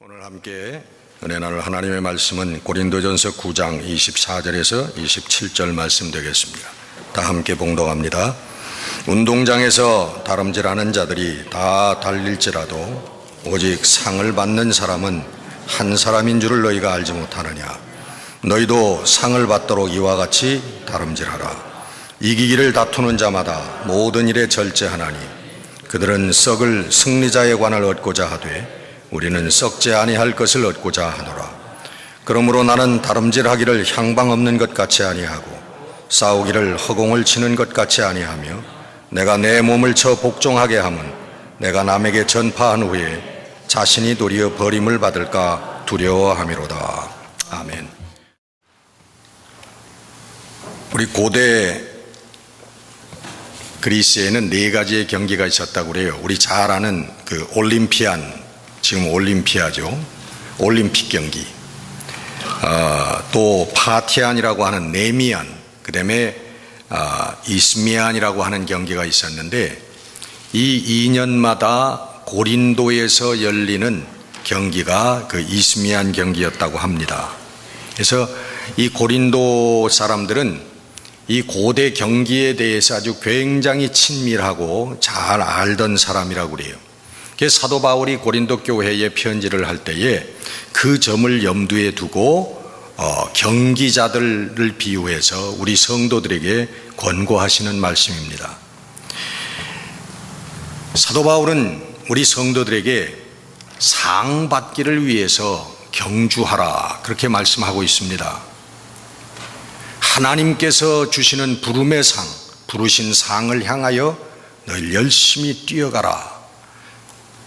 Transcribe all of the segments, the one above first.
오늘 함께 은혜 나눌 하나님의 말씀은 고린도전서 9장 24절에서 27절 말씀 되겠습니다. 다 함께 봉독합니다. 운동장에서 다름질하는 자들이 다 달릴지라도 오직 상을 받는 사람은 한 사람인 줄을 너희가 알지 못하느냐. 너희도 상을 받도록 이와 같이 다름질하라. 이기기를 다투는 자마다 모든 일에 절제하나니 그들은 썩을 승리자의 관을 얻고자 하되 우리는 썩지 아니할 것을 얻고자 하노라. 그러므로 나는 다름질하기를 향방 없는 것 같이 아니하고 싸우기를 허공을 치는 것 같이 아니하며 내가 내 몸을 쳐 복종하게 함은 내가 남에게 전파한 후에 자신이 도리어 버림을 받을까 두려워함이로다. 아멘. 우리 고대 그리스에는 네 가지의 경기가 있었다고 그래요. 우리 잘 아는 그 올림피안, 지금 올림피아죠. 올림픽 경기. 또 파티안이라고 하는 네미안, 그 다음에 이스미안이라고 하는 경기가 있었는데 이 2년마다 고린도에서 열리는 경기가 그 이스미안 경기였다고 합니다. 그래서 이 고린도 사람들은 이 고대 경기에 대해서 아주 굉장히 친밀하고 잘 알던 사람이라고 그래요. 그래서 사도 바울이 고린도 교회에 편지를 할 때에 그 점을 염두에 두고 경기자들을 비유해서 우리 성도들에게 권고하시는 말씀입니다. 사도 바울은 우리 성도들에게 상 받기를 위해서 경주하라 그렇게 말씀하고 있습니다. 하나님께서 주시는 부름의 상, 부르신 상을 향하여 늘 열심히 뛰어가라.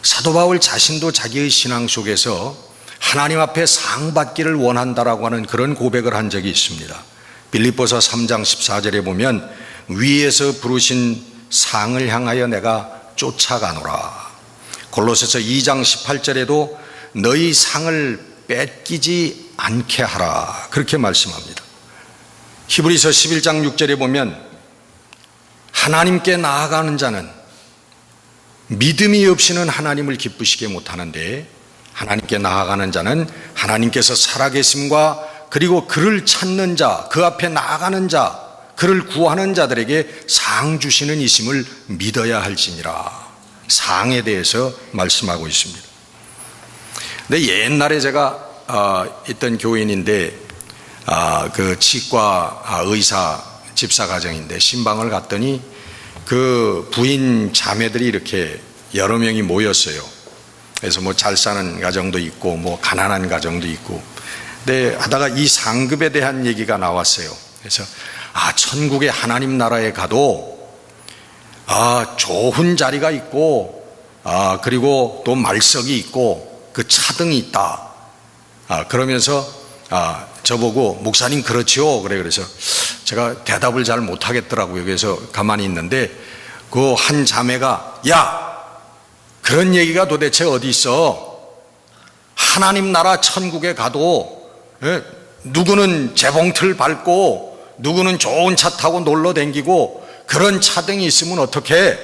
사도 바울 자신도 자기의 신앙 속에서 하나님 앞에 상 받기를 원한다라고 하는 그런 고백을 한 적이 있습니다. 빌립보서 3장 14절에 보면 위에서 부르신 상을 향하여 내가 쫓아가노라. 골로새서 2장 18절에도 너희 상을 뺏기지 않게 하라 그렇게 말씀합니다. 히브리서 11장 6절에 보면 하나님께 나아가는 자는 믿음이 없이는 하나님을 기쁘시게 못하는데 하나님께 나아가는 자는 하나님께서 살아계심과 그리고 그를 찾는 자, 그 앞에 나아가는 자, 그를 구하는 자들에게 상 주시는 이심을 믿어야 할지니라. 상에 대해서 말씀하고 있습니다. 근데 옛날에 제가 있던 교인인데 그 치과 의사 집사 가정인데 신방을 갔더니 그 부인 자매들이 이렇게 여러 명이 모였어요. 그래서 뭐 잘 사는 가정도 있고 뭐 가난한 가정도 있고. 근데 하다가 이 상급에 대한 얘기가 나왔어요. 그래서 천국의 하나님 나라에 가도 좋은 자리가 있고 그리고 또 말석이 있고 그 차등이 있다. 그러면서 저보고 목사님 그렇지요? 그래서 제가 대답을 잘 못하겠더라고요. 그래서 가만히 있는데 그 한 자매가 야 그런 얘기가 도대체 어디 있어? 하나님 나라 천국에 가도 누구는 재봉틀 밟고 누구는 좋은 차 타고 놀러 다니고 그런 차등이 있으면 어떡해?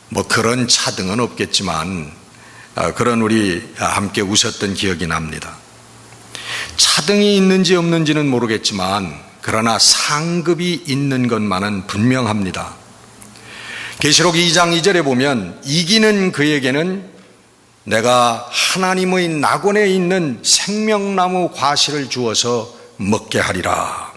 뭐 그런 차등은 없겠지만 그런 우리 함께 웃었던 기억이 납니다. 차등이 있는지 없는지는 모르겠지만 그러나 상급이 있는 것만은 분명합니다. 계시록 2장 2절에 보면 이기는 그에게는 내가 하나님의 낙원에 있는 생명나무 과실을 주어서 먹게 하리라.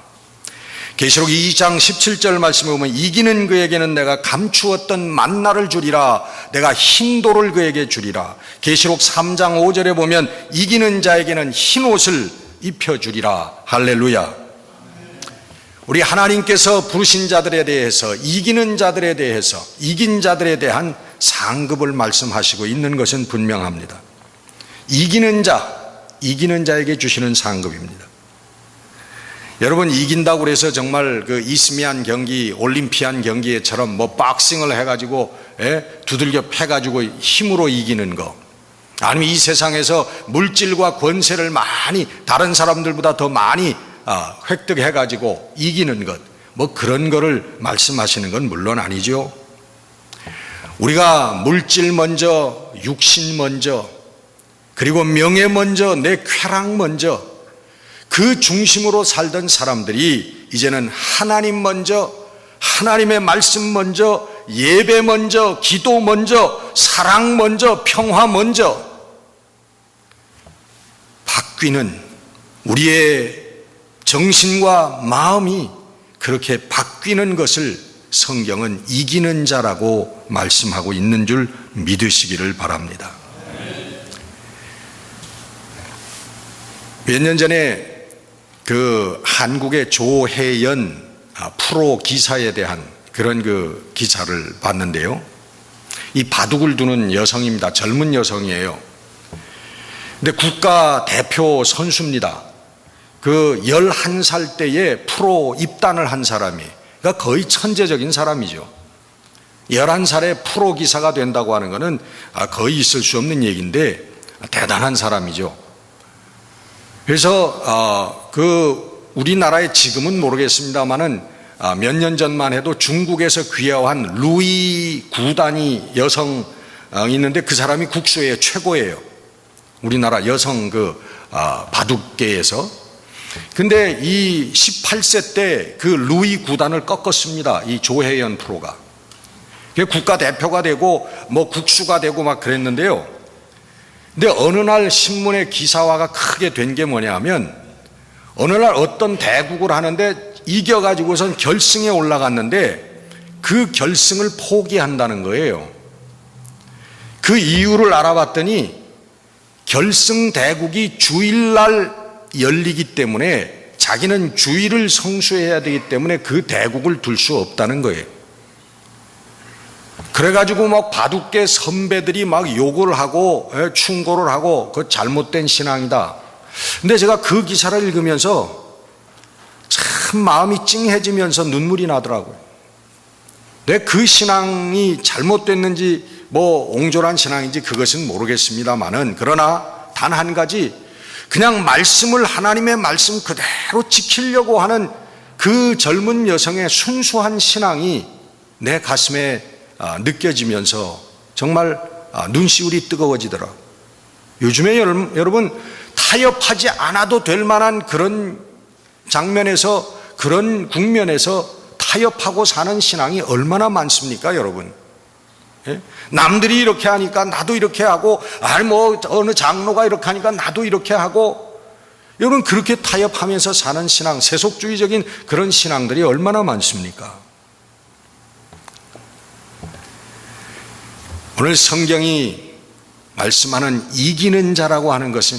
계시록 2장 17절 말씀에 보면 이기는 그에게는 내가 감추었던 만나를 주리라. 내가 흰 돌을 그에게 주리라. 계시록 3장 5절에 보면 이기는 자에게는 흰 옷을 입혀주리라. 할렐루야. 우리 하나님께서 부르신 자들에 대해서 이기는 자들에 대해서 이긴 자들에 대한 상급을 말씀하시고 있는 것은 분명합니다. 이기는 자에게 주시는 상급입니다. 여러분 이긴다고 해서 정말 그 이스미안 경기, 올림피안 경기처럼 뭐 박싱을 해가지고 두들겨 패가지고 힘으로 이기는 거, 아니면 이 세상에서 물질과 권세를 많이 다른 사람들보다 더 많이 획득해가지고 이기는 것, 뭐 그런 거를 말씀하시는 건 물론 아니죠. 우리가 물질 먼저 육신 먼저, 그리고 명예 먼저, 내 쾌락 먼저, 그 중심으로 살던 사람들이 이제는 하나님 먼저, 하나님의 말씀 먼저, 예배 먼저, 기도 먼저, 사랑 먼저, 평화 먼저 바뀌는, 우리의 정신과 마음이 그렇게 바뀌는 것을 성경은 이기는 자라고 말씀하고 있는 줄 믿으시기를 바랍니다. 몇 년 전에 그 한국의 조혜연 프로 기사에 대한 그런 그 기사를 봤는데요. 이 바둑을 두는 여성입니다. 젊은 여성이에요. 근데 국가 대표 선수입니다. 그 11살 때에 프로 입단을 한 사람이, 그러니까 거의 천재적인 사람이죠. 11살에 프로 기사가 된다고 하는 것은 거의 있을 수 없는 얘기인데 대단한 사람이죠. 그래서 우리나라에 지금은 모르겠습니다만은 몇 년 전만 해도 중국에서 귀화한 루이 구단이 여성 있는데 그 사람이 국수의 최고예요. 우리나라 여성 바둑계에서. 근데 이 18세 때 그 루이 구단을 꺾었습니다. 이 조혜연 프로가. 국가대표가 되고 뭐 국수가 되고 막 그랬는데요. 근데 어느 날 신문에 기사화가 크게 된 게 뭐냐면, 어느 날 어떤 대국을 하는데 이겨가지고선 결승에 올라갔는데 그 결승을 포기한다는 거예요. 그 이유를 알아봤더니 결승 대국이 주일날 열리기 때문에 자기는 주일을 성수해야 되기 때문에 그 대국을 둘 수 없다는 거예요. 그래가지고 막 바둑계 선배들이 막 욕을 하고 충고를 하고 그 잘못된 신앙이다. 근데 제가 그 기사를 읽으면서 참 마음이 찡해지면서 눈물이 나더라고요. 내 그 신앙이 잘못됐는지 뭐 옹졸한 신앙인지 그것은 모르겠습니다만은, 그러나 단 한 가지, 그냥 말씀을, 하나님의 말씀 그대로 지키려고 하는 그 젊은 여성의 순수한 신앙이 내 가슴에 느껴지면서 정말 눈시울이 뜨거워지더라. 요즘에 여러분 타협하지 않아도 될 만한 그런 장면에서, 그런 국면에서 타협하고 사는 신앙이 얼마나 많습니까, 여러분? 예? 남들이 이렇게 하니까 나도 이렇게 하고, 뭐 어느 장로가 이렇게 하니까 나도 이렇게 하고, 여러분 그렇게 타협하면서 사는 신앙, 세속주의적인 그런 신앙들이 얼마나 많습니까? 오늘 성경이 말씀하는 이기는 자라고 하는 것은,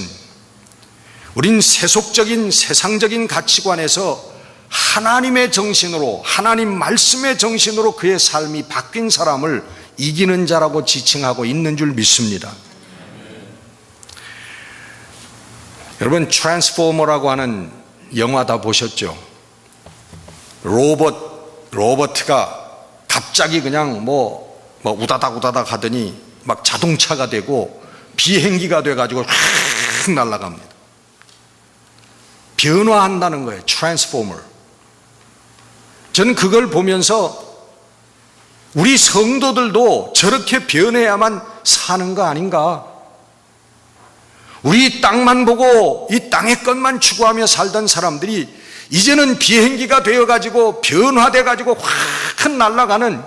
우린 세속적인 세상적인 가치관에서 하나님의 정신으로, 하나님 말씀의 정신으로 그의 삶이 바뀐 사람을 이기는 자라고 지칭하고 있는 줄 믿습니다. 여러분 트랜스포머라고 하는 영화 다 보셨죠? 로버트가 갑자기 그냥 뭐 우다닥 하더니 막 자동차가 되고 비행기가 돼가지고 확 날아갑니다. 변화한다는 거예요. 트랜스포머. 저는 그걸 보면서 우리 성도들도 저렇게 변해야만 사는 거 아닌가? 우리 땅만 보고 이 땅의 것만 추구하며 살던 사람들이 이제는 비행기가 되어가지고 변화돼가지고 확 날아가는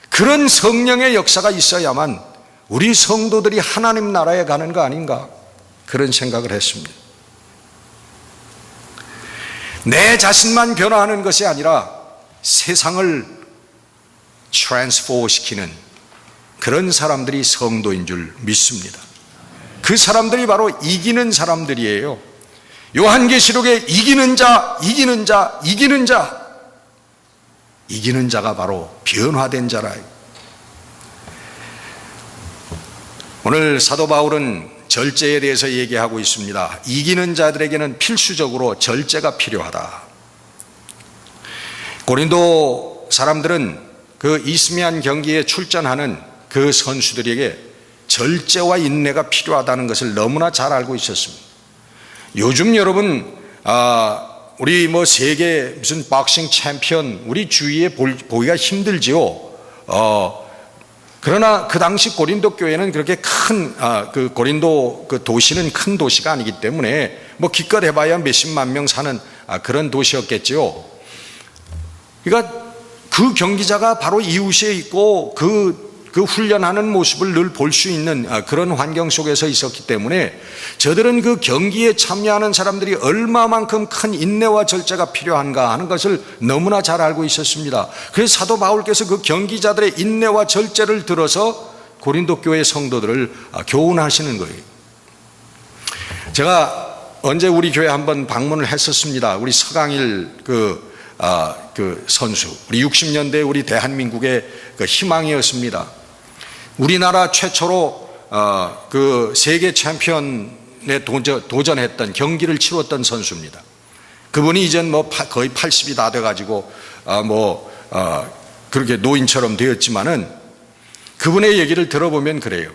그런 성령의 역사가 있어야만 우리 성도들이 하나님 나라에 가는 거 아닌가? 그런 생각을 했습니다. 내 자신만 변화하는 것이 아니라 세상을 트랜스포 시키는 그런 사람들이 성도인 줄 믿습니다. 그 사람들이 바로 이기는 사람들이에요. 요한계시록에 이기는 자, 이기는 자, 이기는 자, 이기는 자가 바로 변화된 자라. 오늘 사도 바울은 절제에 대해서 얘기하고 있습니다. 이기는 자들에게는 필수적으로 절제가 필요하다. 고린도 사람들은 그 이스미안 경기에 출전하는 그 선수들에게 절제와 인내가 필요하다는 것을 너무나 잘 알고 있었습니다. 요즘 여러분 우리 뭐 세계 무슨 박싱 챔피언 우리 주위에 보기가 힘들지요. 그러나 그 당시 고린도 교회는 그렇게 그 고린도 그 도시는 큰 도시가 아니기 때문에 뭐 기껏 해봐야 몇십만 명 사는 그런 도시였겠지요. 그러니까 그 경기자가 바로 이웃에 있고 그 훈련하는 모습을 늘 볼 수 있는 그런 환경 속에서 있었기 때문에 저들은 그 경기에 참여하는 사람들이 얼마만큼 큰 인내와 절제가 필요한가 하는 것을 너무나 잘 알고 있었습니다. 그래서 사도 바울께서 그 경기자들의 인내와 절제를 들어서 고린도 교회 성도들을 교훈하시는 거예요. 제가 언제 우리 교회 한번 방문을 했었습니다. 우리 서강일 그 선수, 우리 60년대 우리 대한민국의 그 희망이었습니다. 우리나라 최초로 그 세계 챔피언에 도전했던 경기를 치렀던 선수입니다. 그분이 이젠 뭐 거의 80이 다 돼가지고 그렇게 노인처럼 되었지만은 그분의 얘기를 들어보면 그래요.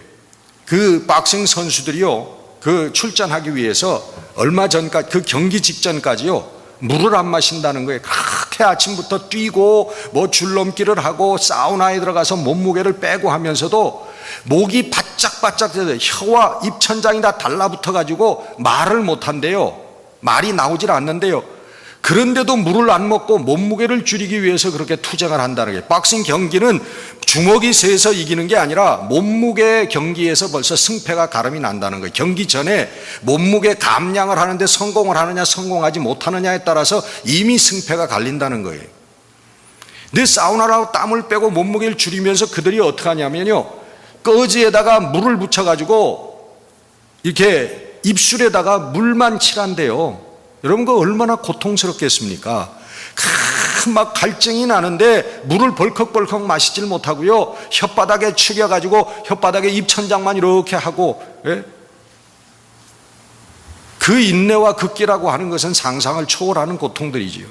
그 박싱 선수들이요, 그 출전하기 위해서 얼마 전까지, 그 경기 직전까지요, 물을 안 마신다는 거예요. 그렇게 아침부터 뛰고 뭐 줄넘기를 하고 사우나에 들어가서 몸무게를 빼고 하면서도 목이 바짝바짝 혀와 입천장이 다 달라붙어 가지고 말을 못한대요. 말이 나오질 않는데요. 그런데도 물을 안 먹고 몸무게를 줄이기 위해서 그렇게 투쟁을 한다는 거예요. 박싱 경기는 주먹이 세서 이기는 게 아니라 몸무게 경기에서 벌써 승패가 가름이 난다는 거예요. 경기 전에 몸무게 감량을 하는데 성공을 하느냐 성공하지 못하느냐에 따라서 이미 승패가 갈린다는 거예요. 근데 사우나라고 땀을 빼고 몸무게를 줄이면서 그들이 어떻게 하냐면요, 꺼지에다가 물을 붙여가지고 이렇게 입술에다가 물만 칠한대요. 여러분, 그 얼마나 고통스럽겠습니까? 막 갈증이 나는데 물을 벌컥벌컥 마시질 못하고요, 혓바닥에 축여가지고 혓바닥에 입천장만 이렇게 하고, 예? 그 인내와 극기라고 하는 것은 상상을 초월하는 고통들이지요.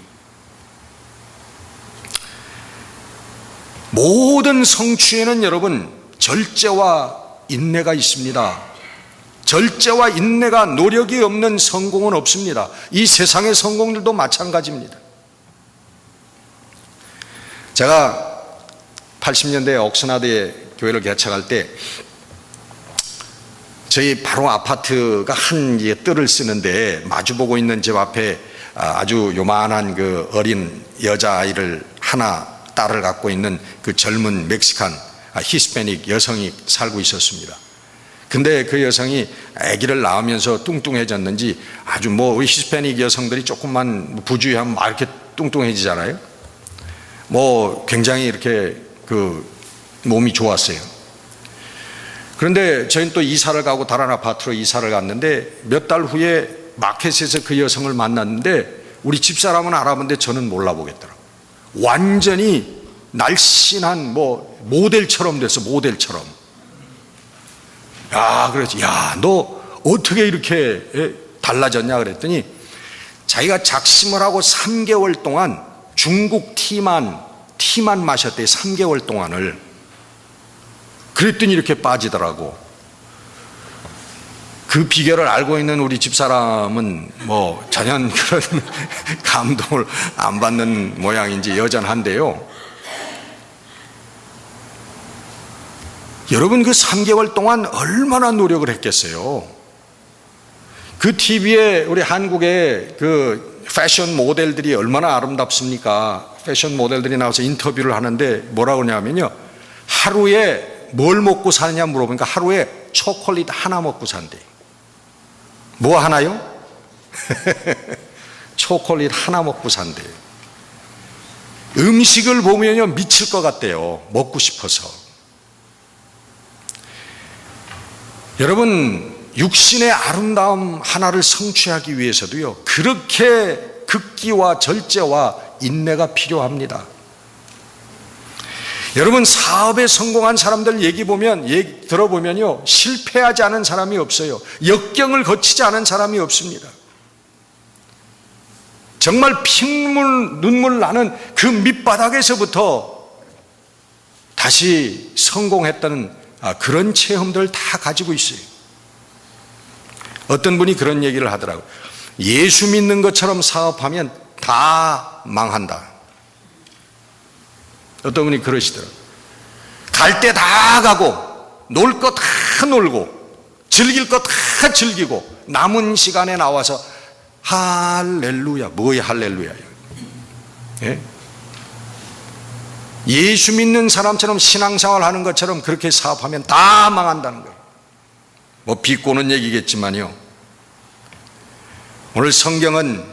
모든 성취에는 여러분 절제와 인내가 있습니다. 절제와 인내가 노력이 없는 성공은 없습니다. 이 세상의 성공들도 마찬가지입니다. 제가 80년대에 옥스나드에 교회를 개척할 때 저희 바로 아파트가 한 뜰을 쓰는데 마주보고 있는 집 앞에 아주 요만한 그 어린 여자아이를 하나, 딸을 갖고 있는 그 젊은 멕시칸 히스패닉 여성이 살고 있었습니다. 근데 그 여성이 아기를 낳으면서 뚱뚱해졌는지 아주 우리 히스패닉 여성들이 조금만 부주의하면 막 이렇게 뚱뚱해지잖아요. 굉장히 이렇게 그 몸이 좋았어요. 그런데 저희는 또 이사를 가고 다른 아파트로 이사를 갔는데 몇 달 후에 마켓에서 그 여성을 만났는데 우리 집사람은 알아봤는데 저는 몰라보겠더라고요. 완전히 날씬한 모델처럼 됐어, 모델처럼. 그래서 너 어떻게 이렇게 달라졌냐 그랬더니 자기가 작심을 하고 3개월 동안 중국 티만 마셨대. 3개월 동안을. 그랬더니 이렇게 빠지더라고. 그 비결을 알고 있는 우리 집사람은 전혀 그런 감동을 안 받는 모양인지 여전한데요. 여러분, 그 3개월 동안 얼마나 노력을 했겠어요. 그 TV에 우리 한국의 그 패션 모델들이 얼마나 아름답습니까? 패션 모델들이 나와서 인터뷰를 하는데 뭐라고 하냐면요, 하루에 뭘 먹고 사느냐 물어보니까 하루에 초콜릿 하나 먹고 산대. 뭐 하나요? 초콜릿 하나 먹고 산대. 음식을 보면요 미칠 것 같대요. 먹고 싶어서. 여러분, 육신의 아름다움 하나를 성취하기 위해서도요, 그렇게 극기와 절제와 인내가 필요합니다. 여러분, 사업에 성공한 사람들 얘기 들어보면요, 실패하지 않은 사람이 없어요. 역경을 거치지 않은 사람이 없습니다. 정말 핏물, 눈물 나는 그 밑바닥에서부터 다시 성공했다는 그런 체험들을 다 가지고 있어요. 어떤 분이 그런 얘기를 하더라고요. 예수 믿는 것처럼 사업하면 다 망한다. 어떤 분이 그러시더라고요. 갈 때 다 가고 놀 거 다 놀고 즐길 거 다 즐기고 남은 시간에 나와서 할렐루야. 뭐야 할렐루야요? 예? 예수 믿는 사람처럼 신앙생활 하는 것처럼 그렇게 사업하면 다 망한다는 거예요. 뭐 비꼬는 얘기겠지만요, 오늘 성경은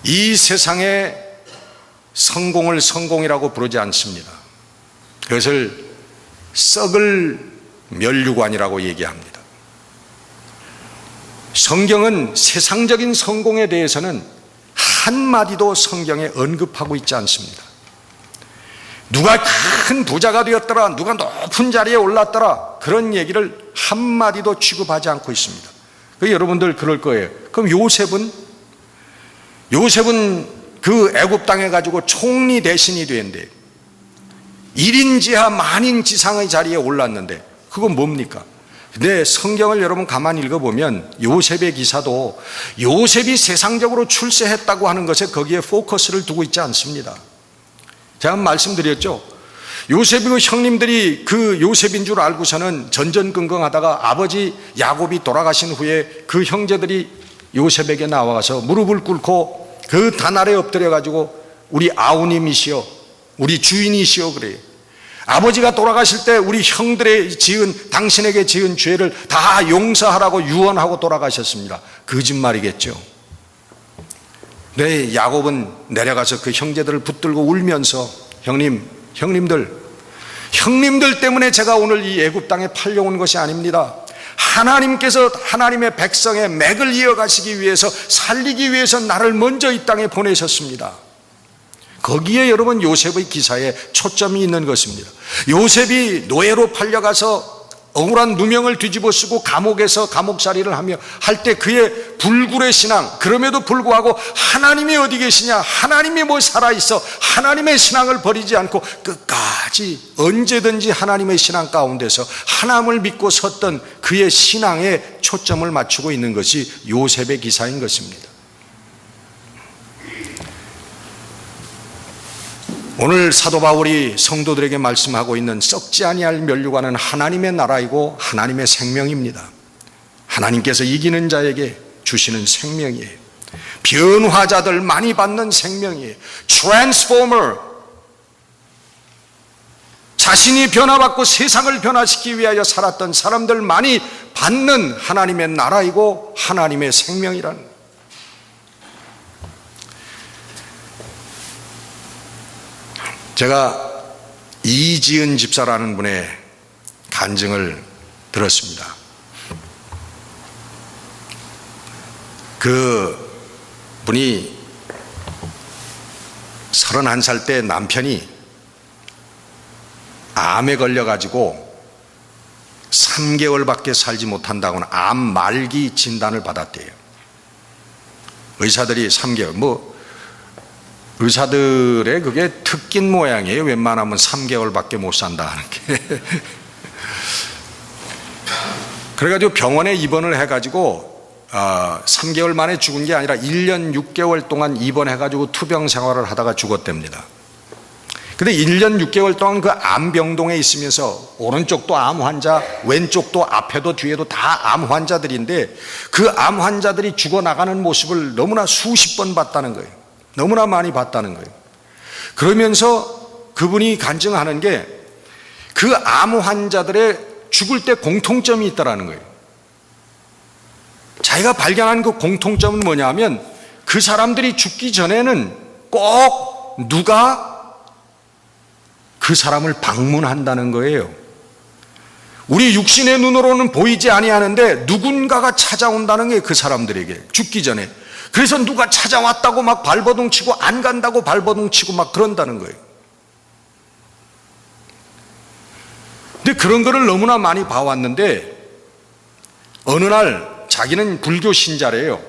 이 세상의 성공을 성공이라고 부르지 않습니다. 그것을 썩을 면류관이라고 얘기합니다. 성경은 세상적인 성공에 대해서는 한마디도 성경에 언급하고 있지 않습니다. 누가 큰 부자가 되었더라, 누가 높은 자리에 올랐더라, 그런 얘기를 한마디도 취급하지 않고 있습니다. 여러분들 그럴 거예요. 그럼 요셉은 그 애굽 땅에 가지고 총리 대신이 되는데 1인 지하 만인 지상의 자리에 올랐는데 그건 뭡니까? 근데 성경을 여러분 가만히 읽어보면 요셉의 기사도 요셉이 세상적으로 출세했다고 하는 것에 거기에 포커스를 두고 있지 않습니다. 제가 말씀드렸죠. 요셉이 그 형님들이 그 요셉인 줄 알고서는 전전긍긍하다가 아버지 야곱이 돌아가신 후에 그 형제들이 요셉에게 나와서 무릎을 꿇고 그 단 아래 엎드려 가지고 우리 아우님이시여, 우리 주인이시여 그래요. 아버지가 돌아가실 때 우리 형들의 당신에게 지은 죄를 다 용서하라고 유언하고 돌아가셨습니다. 거짓말이겠죠. 네, 야곱은 내려가서 그 형제들을 붙들고 울면서 형님들 때문에 제가 오늘 이 애굽 땅에 팔려온 것이 아닙니다. 하나님께서 하나님의 백성의 맥을 이어가시기 위해서, 살리기 위해서 나를 먼저 이 땅에 보내셨습니다. 거기에 여러분 요셉의 기사에 초점이 있는 것입니다. 요셉이 노예로 팔려가서 억울한 누명을 뒤집어 쓰고 감옥에서 감옥살이를 하며 할 때 그의 불굴의 신앙, 그럼에도 불구하고 하나님이 어디 계시냐, 하나님이 뭐 살아있어, 하나님의 신앙을 버리지 않고 끝까지 언제든지 하나님의 신앙 가운데서 하나님을 믿고 섰던 그의 신앙에 초점을 맞추고 있는 것이 요셉의 기사인 것입니다. 오늘 사도 바울이 성도들에게 말씀하고 있는 썩지 아니할 면류관은 하나님의 나라이고 하나님의 생명입니다. 하나님께서 이기는 자에게 주시는 생명이에요. 변화자들 많이 받는 생명이에요. 트랜스포머, 자신이 변화받고 세상을 변화시키기 위하여 살았던 사람들 많이 받는 하나님의 나라이고 하나님의 생명이라는 거예요. 제가 이지은 집사라는 분의 간증을 들었습니다. 그 분이 31살 때 남편이 암에 걸려가지고 3개월밖에 살지 못한다고는 암 말기 진단을 받았대요. 의사들이 3개월, 의사들의 그게 특긴 모양이에요. 웬만하면 3개월밖에 못 산다 하는 게. 그래가지고 병원에 입원을 해가지고 3개월 만에 죽은 게 아니라 1년 6개월 동안 입원해가지고 투병 생활을 하다가 죽었답니다. 근데 1년 6개월 동안 그 암병동에 있으면서 오른쪽도 암 환자, 왼쪽도 앞에도 뒤에도 다 암 환자들인데 그 암 환자들이 죽어나가는 모습을 너무나 수십 번 봤다는 거예요. 너무나 많이 봤다는 거예요. 그러면서 그분이 간증하는 게 그 암 환자들의 죽을 때 공통점이 있다는 거예요. 자기가 발견한 그 공통점은 뭐냐면 그 사람들이 죽기 전에는 꼭 누가 그 사람을 방문한다는 거예요. 우리 육신의 눈으로는 보이지 아니하는데 누군가가 찾아온다는 게 그 사람들에게 죽기 전에. 그래서 누가 찾아왔다고 막 발버둥 치고 안 간다고 발버둥 치고 막 그런다는 거예요. 근데 그런 거를 너무나 많이 봐왔는데 어느 날 자기는 불교 신자래요.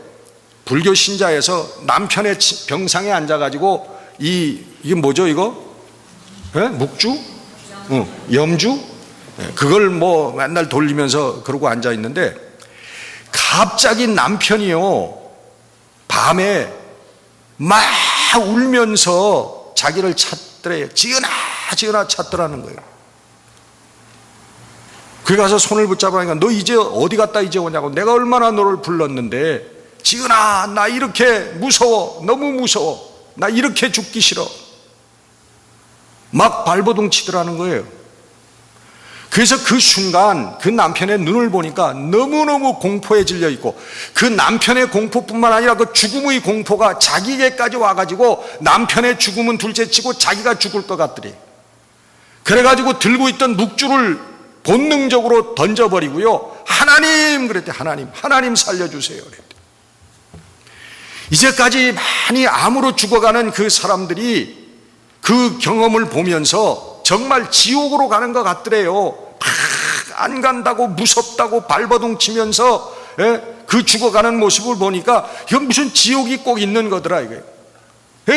불교 신자에서 남편의 병상에 앉아가지고 이게 뭐죠 이거? 네? 묵주? 염주? 네, 그걸 뭐 맨날 돌리면서 그러고 앉아있는데 갑자기 남편이요 밤에 막 울면서 자기를 찾더래요. 지은아 지어나 찾더라는 거예요. 그래 가서 손을 붙잡으니까 너 이제 어디 갔다 이제 오냐고. 내가 얼마나 너를 불렀는데 지은아 나 이렇게 무서워. 너무 무서워. 나 이렇게 죽기 싫어. 막 발버둥 치더라는 거예요. 그래서 그 순간 그 남편의 눈을 보니까 너무너무 공포에 질려 있고, 그 남편의 공포뿐만 아니라 그 죽음의 공포가 자기에게까지 와가지고 남편의 죽음은 둘째치고 자기가 죽을 것 같더래. 그래가지고 들고 있던 묵주를 본능적으로 던져버리고요, 하나님 그랬대. 하나님 살려주세요 그랬대. 이제까지 많이 암으로 죽어가는 그 사람들이 그 경험을 보면서 정말 지옥으로 가는 것 같더래요. 안 간다고 무섭다고 발버둥 치면서 그 죽어가는 모습을 보니까 이건 무슨 지옥이 꼭 있는 거더라 이거예요.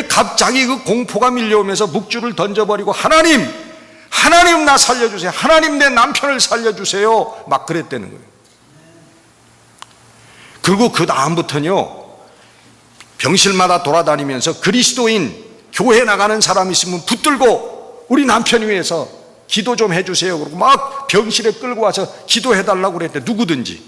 갑자기 그 공포가 밀려오면서 묵주를 던져버리고 하나님 나 살려주세요. 하나님 내 남편을 살려주세요. 막 그랬다는 거예요. 그리고 그 다음부터는요, 병실마다 돌아다니면서 그리스도인 교회 나가는 사람 있으면 붙들고 우리 남편 위해서 기도 좀 해주세요. 그러고 막 병실에 끌고 와서 기도해달라고 그랬대. 누구든지.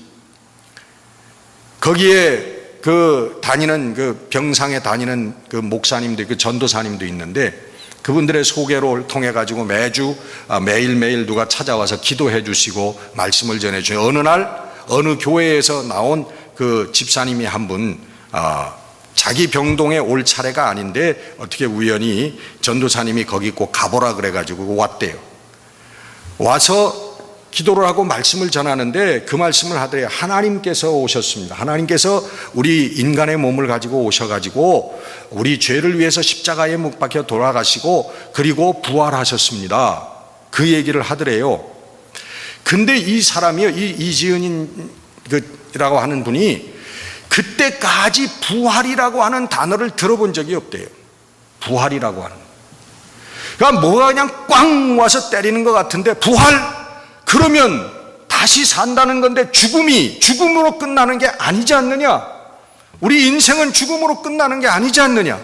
거기에 그 다니는 그 병상에 다니는 그 목사님도, 그 전도사님도 있는데 그분들의 소개를 통해 가지고 매일매일 누가 찾아와서 기도해 주시고 말씀을 전해 주요. 어느 날 어느 교회에서 나온 그 집사님이 한 분, 자기 병동에 올 차례가 아닌데 어떻게 우연히 전도사님이 거기 꼭 가보라 그래가지고 왔대요. 와서 기도를 하고 말씀을 전하는데 그 말씀을 하더래요. 하나님께서 오셨습니다. 하나님께서 우리 인간의 몸을 가지고 오셔가지고 우리 죄를 위해서 십자가에 못 박혀 돌아가시고 그리고 부활하셨습니다. 그 얘기를 하더래요. 근데 이 사람이요, 이 이지은이라고 하는 분이 그때까지 부활이라고 하는 단어를 들어본 적이 없대요. 부활이라고 하는. 그러니까 뭐가 그냥 꽝 와서 때리는 것 같은데, 부활? 그러면 다시 산다는 건데 죽음이 죽음으로 끝나는 게 아니지 않느냐? 우리 인생은 죽음으로 끝나는 게 아니지 않느냐?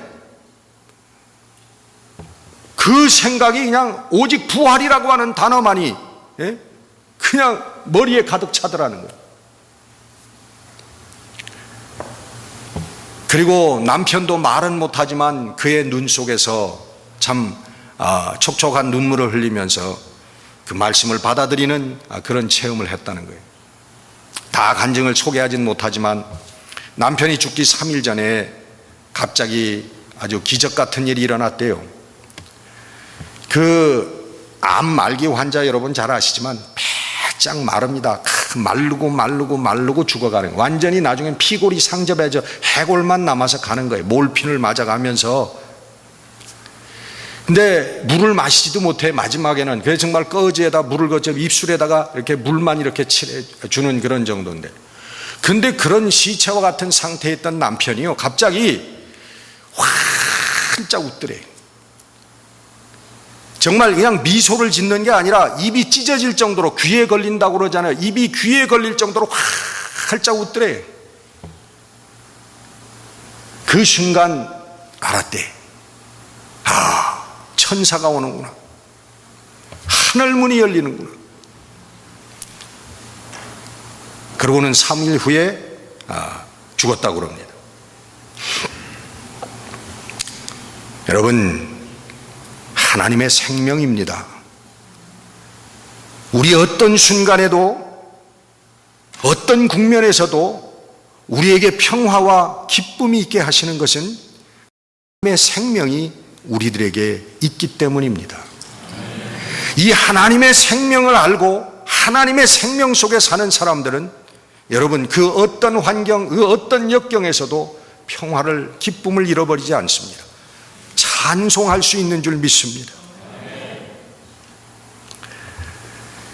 그 생각이 그냥 오직 부활이라고 하는 단어만이 그냥 머리에 가득 차더라는 거예요. 그리고 남편도 말은 못하지만 그의 눈 속에서 참 촉촉한 눈물을 흘리면서 그 말씀을 받아들이는 그런 체험을 했다는 거예요. 다 간증을 소개하진 못하지만 남편이 죽기 3일 전에 갑자기 아주 기적 같은 일이 일어났대요. 그 암 말기 환자 여러분 잘 아시지만 바짝 마릅니다. 마르고 죽어가는 거예요. 완전히 나중엔 피골이 상접해져 해골만 남아서 가는 거예요. 몰핀을 맞아가면서. 근데 물을 마시지도 못해. 마지막에는 그래서 정말 꺼지에다 물을 거쳐 입술에다가 이렇게 물만 이렇게 칠해주는 그런 정도인데, 근데 그런 시체와 같은 상태에 있던 남편이요 갑자기 활짝 웃더래. 정말 그냥 미소를 짓는 게 아니라 입이 찢어질 정도로, 귀에 걸린다고 그러잖아요. 입이 귀에 걸릴 정도로 활짝 웃더래. 그 순간 알았대. 천사가 오는구나. 하늘문이 열리는구나. 그러고는 3일 후에 죽었다고 그럽니다. 여러분, 하나님의 생명입니다. 우리 어떤 순간에도 어떤 국면에서도 우리에게 평화와 기쁨이 있게 하시는 것은 하나님의 생명이 우리들에게 있기 때문입니다. 이 하나님의 생명을 알고 하나님의 생명 속에 사는 사람들은 여러분 그 어떤 환경, 그 어떤 역경에서도 평화를, 기쁨을 잃어버리지 않습니다. 찬송할 수 있는 줄 믿습니다.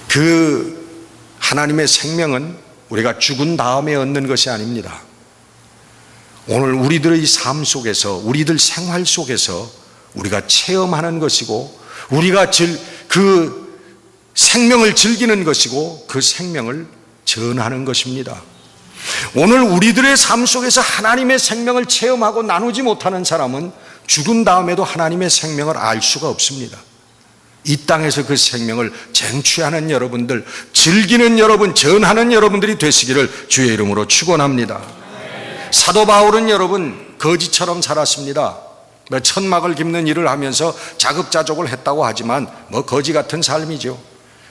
그 하나님의 생명은 우리가 죽은 다음에 얻는 것이 아닙니다. 오늘 우리들의 삶 속에서, 우리들 생활 속에서 우리가 체험하는 것이고, 우리가 그 생명을 즐기는 것이고, 그 생명을 전하는 것입니다. 오늘 우리들의 삶 속에서 하나님의 생명을 체험하고 나누지 못하는 사람은 죽은 다음에도 하나님의 생명을 알 수가 없습니다. 이 땅에서 그 생명을 쟁취하는 여러분들, 즐기는 여러분, 전하는 여러분들이 되시기를 주의 이름으로 축원합니다. 사도 바울은 여러분 거지처럼 살았습니다. 천막을 깁는 일을 하면서 자급자족을 했다고 하지만 거지 같은 삶이죠.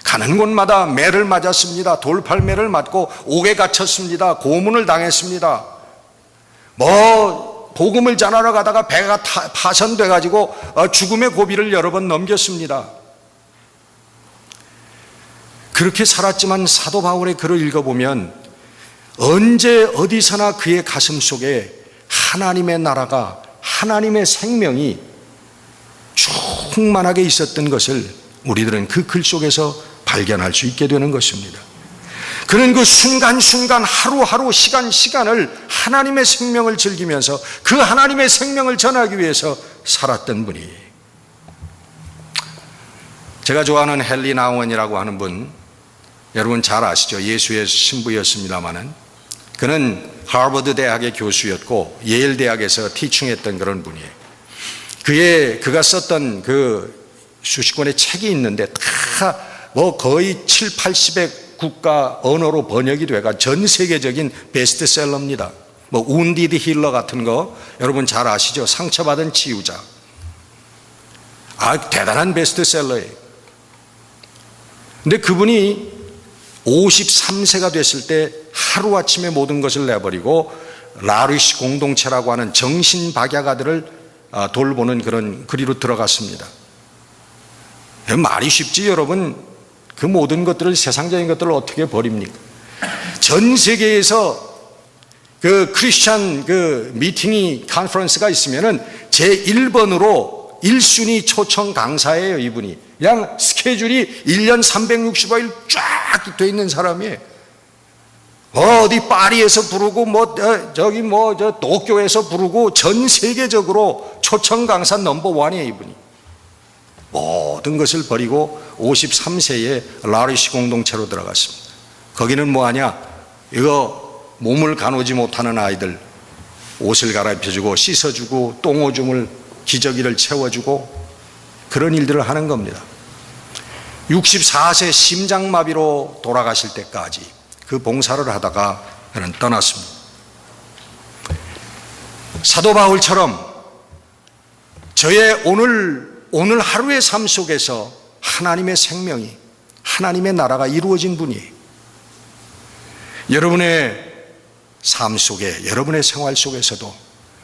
가는 곳마다 매를 맞았습니다. 돌팔매를 맞고 옥에 갇혔습니다. 고문을 당했습니다. 복음을 전하러 가다가 배가 파손돼 가지고 죽음의 고비를 여러 번 넘겼습니다. 그렇게 살았지만 사도 바울의 글을 읽어보면 언제 어디서나 그의 가슴 속에 하나님의 나라가, 하나님의 생명이 충만하게 있었던 것을 우리들은 그 글 속에서 발견할 수 있게 되는 것입니다. 그는 그 순간순간, 하루하루, 시간을 하나님의 생명을 즐기면서 그 하나님의 생명을 전하기 위해서 살았던 분이, 제가 좋아하는 헨리 나우먼이라고 하는 분, 여러분 잘 아시죠? 예수의 신부였습니다마는 그는 하버드 대학의 교수였고 예일 대학에서 티칭했던 그런 분이에요. 그가 썼던 그 수십 권의 책이 있는데 다 거의 7, 80의 국가 언어로 번역이 돼가 전 세계적인 베스트셀러입니다. 운디드 힐러 같은 거 여러분 잘 아시죠? 상처받은 치유자. 대단한 베스트셀러예요. 근데 그분이 53세가 됐을 때 하루아침에 모든 것을 내버리고 라르시 공동체라고 하는 정신박약아들을 돌보는 그런 그리로 들어갔습니다. 말이 쉽지 여러분. 그 모든 것들을, 세상적인 것들을 어떻게 버립니까? 전 세계에서 그 크리스찬 그 미팅이, 컨퍼런스가 있으면은 제1번으로 1순위 초청 강사예요, 이분이. 그냥 스케줄이 1년 365일 쫙 돼 있는 사람이에요. 어디 파리에서 부르고, 도쿄에서 부르고, 전 세계적으로 초청 강사 넘버1이에요, 이분이. 모든 것을 버리고 53세에 라르시 공동체로 들어갔습니다. 거기는 뭐하냐? 이거 몸을 가누지 못하는 아이들 옷을 갈아입혀주고 씻어주고 똥오줌을 기저귀를 채워주고 그런 일들을 하는 겁니다. 64세 심장마비로 돌아가실 때까지 그 봉사를 하다가 그는 떠났습니다. 사도 바울처럼 저의 오늘 하루의 삶 속에서 하나님의 생명이, 하나님의 나라가 이루어진 분이에요. 여러분의 삶 속에, 여러분의 생활 속에서도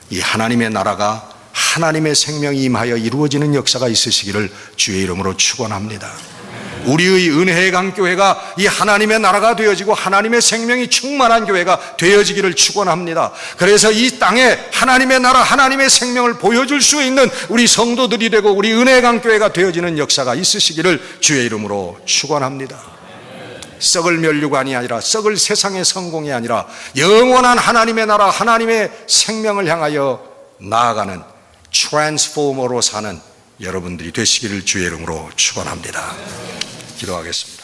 이 하나님의 나라가, 하나님의 생명이 임하여 이루어지는 역사가 있으시기를 주의 이름으로 축원합니다. 우리의 은혜의 강교회가 이 하나님의 나라가 되어지고 하나님의 생명이 충만한 교회가 되어지기를 축원합니다. 그래서 이 땅에 하나님의 나라, 하나님의 생명을 보여줄 수 있는 우리 성도들이 되고 우리 은혜의 강교회가 되어지는 역사가 있으시기를 주의 이름으로 축원합니다. 썩을 면류관이 아니라, 썩을 세상의 성공이 아니라 영원한 하나님의 나라, 하나님의 생명을 향하여 나아가는 트랜스포머로 사는 여러분들이 되시기를 주의 이름으로 축원합니다. 기도하겠습니다.